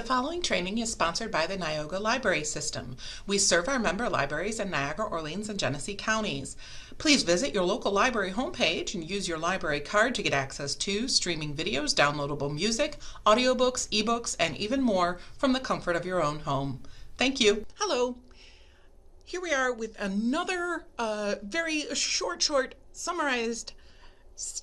following training is sponsored by the Niagara Library System. We serve our member libraries in Niagara, Orleans, and Genesee counties. Please visit your local library homepage and use your library card to get access to streaming videos, downloadable music, audiobooks, ebooks, and even more from the comfort of your own home. Thank you. Hello. Here we are with another very short summarized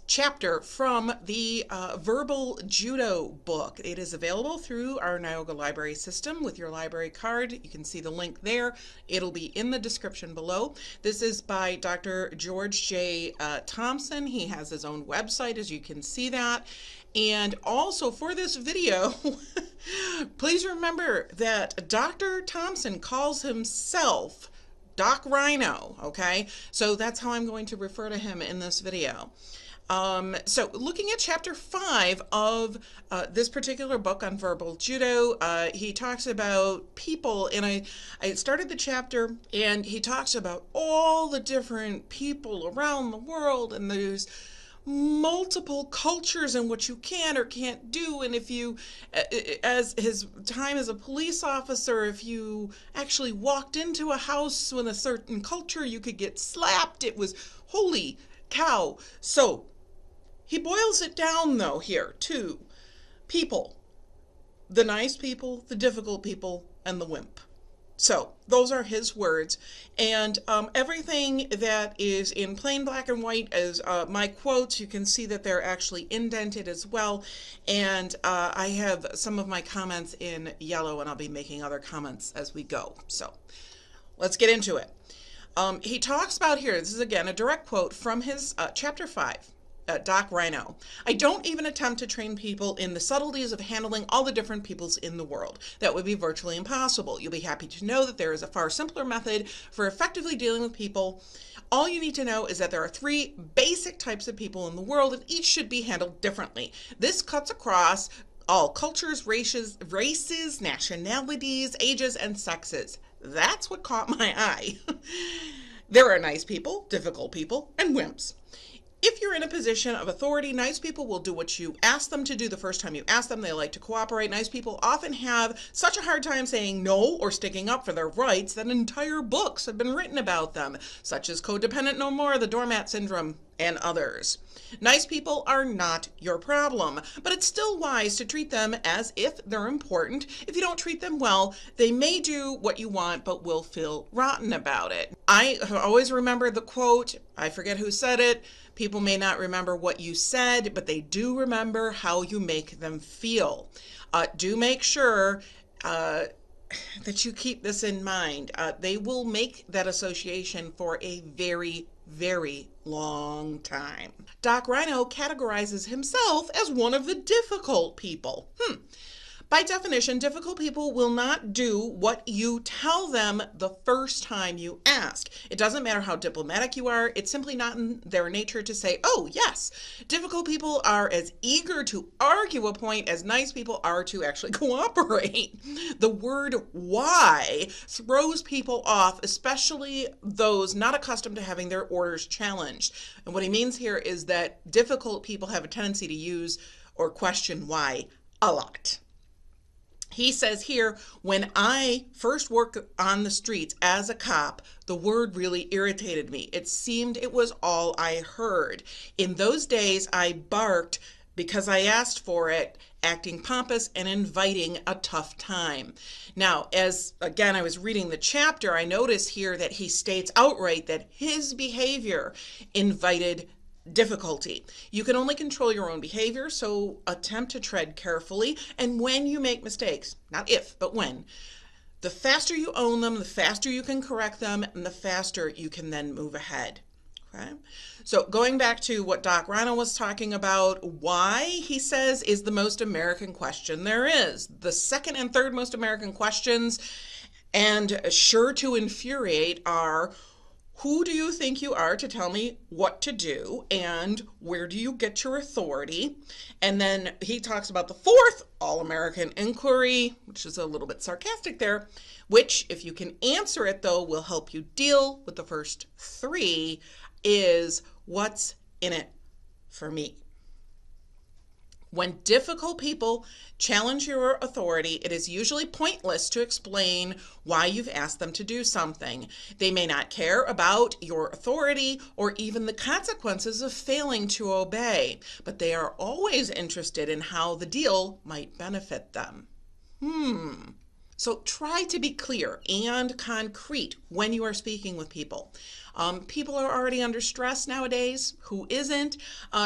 chapter from the verbal judo book. It is available through our Niagara Library System with your library card. You can see the link there. It'll be in the description below. This is by Dr. George J. Thompson. He has his own website, as you can see that. And also for this video, please remember that Dr. Thompson calls himself Doc Rhino, okay? So that's how I'm going to refer to him in this video. So looking at chapter 5 of this particular book on verbal judo, he talks about people, and I started the chapter and he talks about all the different people around the world, and there's multiple cultures and what you can or can't do, and if you, as his time as a police officer, if you actually walked into a house with a certain culture, you could get slapped. It was holy cow. So he boils it down though here to people: the nice people, the difficult people, and the wimp. So those are his words, and everything that is in plain black and white as my quotes, you can see that they're actually indented as well, and I have some of my comments in yellow, and I'll be making other comments as we go. So let's get into it. He talks about here, this is again a direct quote from his chapter 5. Doc Rhino. I don't even attempt to train people in the subtleties of handling all the different peoples in the world. That would be virtually impossible. You'll be happy to know that there is a far simpler method for effectively dealing with people. All you need to know is that there are 3 basic types of people in the world, and each should be handled differently. This cuts across all cultures, races, nationalities, ages, and sexes. That's what caught my eye. There are nice people, difficult people, and wimps. If you're in a position of authority, nice people will do what you ask them to do the first time you ask them. They like to cooperate. Nice people often have such a hard time saying no or sticking up for their rights that entire books have been written about them, such as Codependent No More, the Doormat Syndrome, and others. Nice people are not your problem, but it's still wise to treat them as if they're important. If you don't treat them well, they may do what you want, but will feel rotten about it. I always remember the quote, I forget who said it, people may not remember what you said, but they do remember how you make them feel. Do make sure that you keep this in mind. They will make that association for a very, very long time. Doc Rhino categorizes himself as one of the difficult people. By definition, difficult people will not do what you tell them the first time you ask. It doesn't matter how diplomatic you are. It's simply not in their nature to say, oh, yes. Difficult people are as eager to argue a point as nice people are to actually cooperate. The word why throws people off, especially those not accustomed to having their orders challenged. And what he means here is that difficult people have a tendency to use or question why a lot. He says here, when I first worked on the streets as a cop, the word really irritated me. It seemed it was all I heard. In those days, I barked because I asked for it, acting pompous and inviting a tough time. Now, as again, I was reading the chapter, I noticed here that he states outright that his behavior invited difficulty. You can only control your own behavior, so attempt to tread carefully. And when you make mistakes, not if, but when, the faster you own them, the faster you can correct them, and the faster you can then move ahead. Okay? So going back to what Doc Rhino was talking about, why, he says, is the most American question there is. The second and third most American questions, and sure to infuriate, are: who do you think you are to tell me what to do? And where do you get your authority? And then he talks about the fourth all-American inquiry, which is a little bit sarcastic there, which, if you can answer it though, will help you deal with the first 3, is what's in it for me? When difficult people challenge your authority, it is usually pointless to explain why you've asked them to do something. They may not care about your authority or even the consequences of failing to obey, but they are always interested in how the deal might benefit them. So try to be clear and concrete when you are speaking with people. People are already under stress nowadays. Who isn't?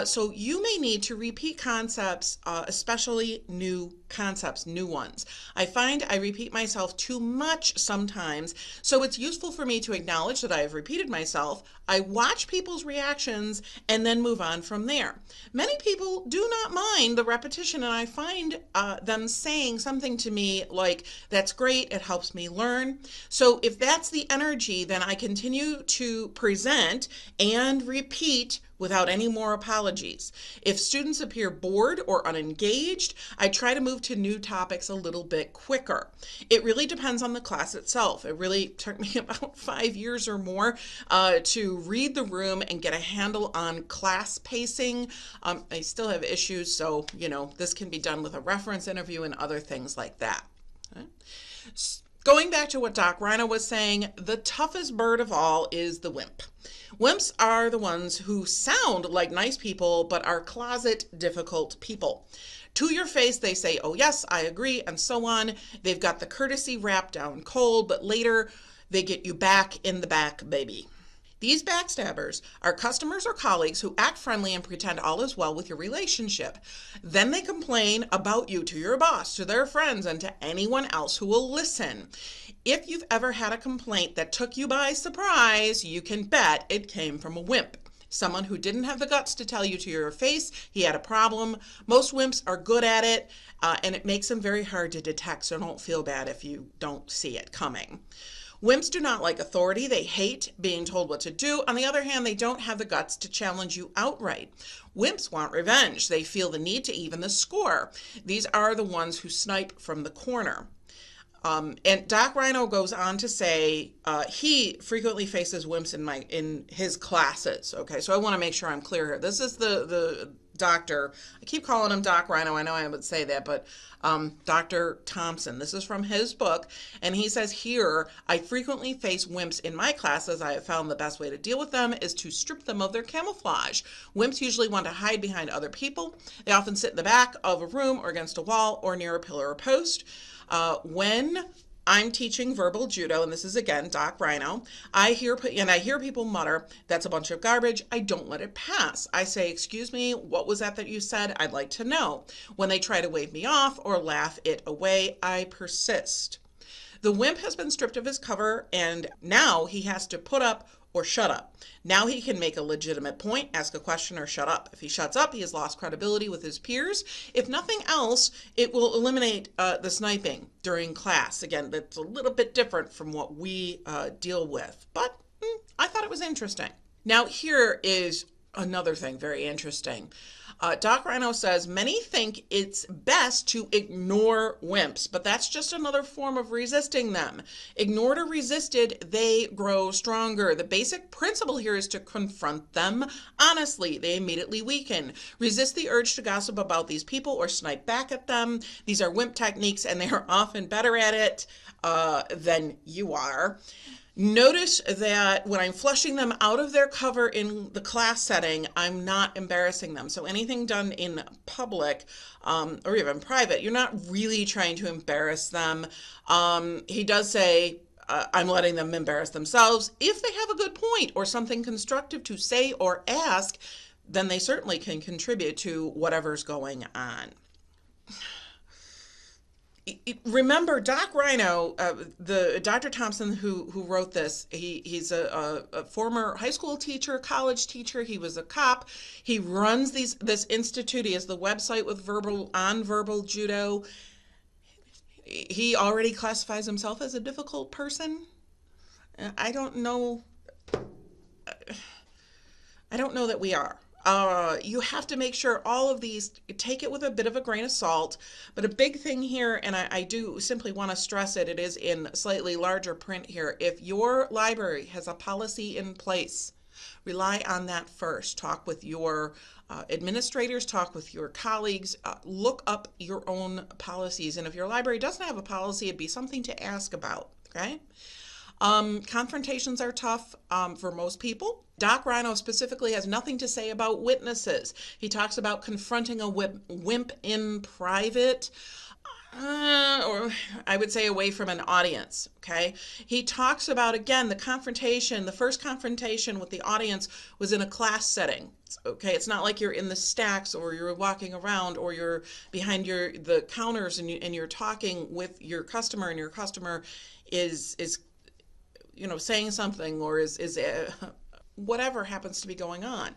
So you may need to repeat concepts, especially new concepts, new ones. I find I repeat myself too much sometimes, so it's useful for me to acknowledge that I have repeated myself. I watch people's reactions and then move on from there. Many people do not mind the repetition, and I find them saying something to me like, "That's great, it helps me learn." So if that's the energy, then I continue to present and repeat without any more apologies. If students appear bored or unengaged, I try to move to new topics a little bit quicker. It really depends on the class itself. It really took me about 5 years or more to read the room and get a handle on class pacing. I still have issues, so this can be done with a reference interview and other things like that. Okay. Going back to what Doc Rhino was saying, the toughest bird of all is the wimp. Wimps are the ones who sound like nice people, but are closet difficult people. To your face, they say, "Oh yes, I agree," and so on. They've got the courtesy wrapped down cold, but later they get you back in the back, baby. These backstabbers are customers or colleagues who act friendly and pretend all is well with your relationship. Then they complain about you to your boss, to their friends, and to anyone else who will listen. If you've ever had a complaint that took you by surprise, you can bet it came from a wimp. Someone who didn't have the guts to tell you to your face he had a problem. Most wimps are good at it, and it makes them very hard to detect, so don't feel bad if you don't see it coming. Wimps do not like authority. They hate being told what to do. On the other hand, they don't have the guts to challenge you outright. Wimps want revenge. They feel the need to even the score. These are the ones who snipe from the corner. And Doc Rhino goes on to say he frequently faces wimps in his classes. Okay, so I want to make sure I'm clear here. This is the doctor. I keep calling him Doc Rhino. I know I would say that, but Dr. Thompson. This is from his book, and he says here, "I frequently face wimps in my classes. I have found the best way to deal with them is to strip them of their camouflage. Wimps usually want to hide behind other people. They often sit in the back of a room or against a wall or near a pillar or post. When I'm teaching verbal judo, and this is again Doc Rhino, I hear people mutter, 'That's a bunch of garbage.' I don't let it pass. I say, 'Excuse me, what was that you said? I'd like to know.' When they try to wave me off or laugh it away, I persist. The wimp has been stripped of his cover, and now he has to put up or shut up. Now he can make a legitimate point, ask a question, or shut up. If he shuts up, he has lost credibility with his peers. If nothing else, it will eliminate the sniping during class. Again, that's a little bit different from what we deal with, but I thought it was interesting. Now here is another thing very interesting. Doc Rhino says, many think it's best to ignore wimps, but that's just another form of resisting them. Ignored or resisted, they grow stronger. The basic principle here is to confront them honestly. They immediately weaken. Resist the urge to gossip about these people or snipe back at them. These are wimp techniques, and they are often better at it than you are. Notice that when I'm flushing them out of their cover in the class setting, I'm not embarrassing them. So anything done in public or even private, you're not really trying to embarrass them. He does say, I'm letting them embarrass themselves. If they have a good point or something constructive to say or ask, then they certainly can contribute to whatever's going on. Remember, Doc Rhino, the Dr. Thompson who wrote this, he's a former high school teacher, college teacher. He was a cop. He runs this institute. He has the website with verbal judo. He already classifies himself as a difficult person. I don't know that we are. You have to make sure all of these, take it with a bit of a grain of salt. But a big thing here, and I do simply want to stress it, it is in slightly larger print here. If your library has a policy in place Rely on that first. Talk with your administrators, talk with your colleagues, look up your own policies. And if your library doesn't have a policy, it'd be something to ask about, okay? Confrontations are tough for most people. Doc Rhino specifically has nothing to say about witnesses. He talks about confronting a wimp in private, or I would say away from an audience, okay? He talks about, again, the confrontation. The first confrontation with the audience was in a class setting, okay? It's not like you're in the stacks or you're walking around or you're behind the counters and you're talking with your customer, and your customer is saying something, or is whatever happens to be going on.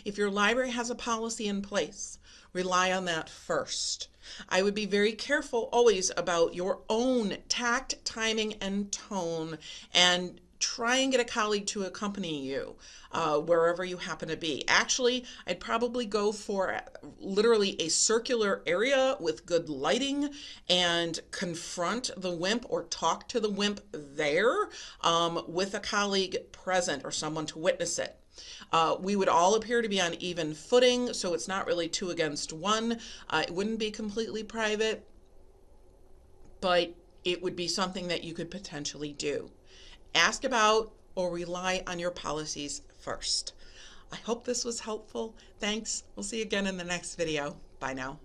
If your library has a policy in place, rely on that first. I would be very careful always about your own tact, timing, and tone, and try and get a colleague to accompany you wherever you happen to be. Actually, I'd probably go for literally a circular area with good lighting and confront the wimp or talk to the wimp there with a colleague present or someone to witness it. We would all appear to be on even footing, so it's not really 2 against 1. It wouldn't be completely private, but it would be something that you could potentially do. Ask about or rely on your policies first. I hope this was helpful. Thanks. We'll see you again in the next video. Bye now.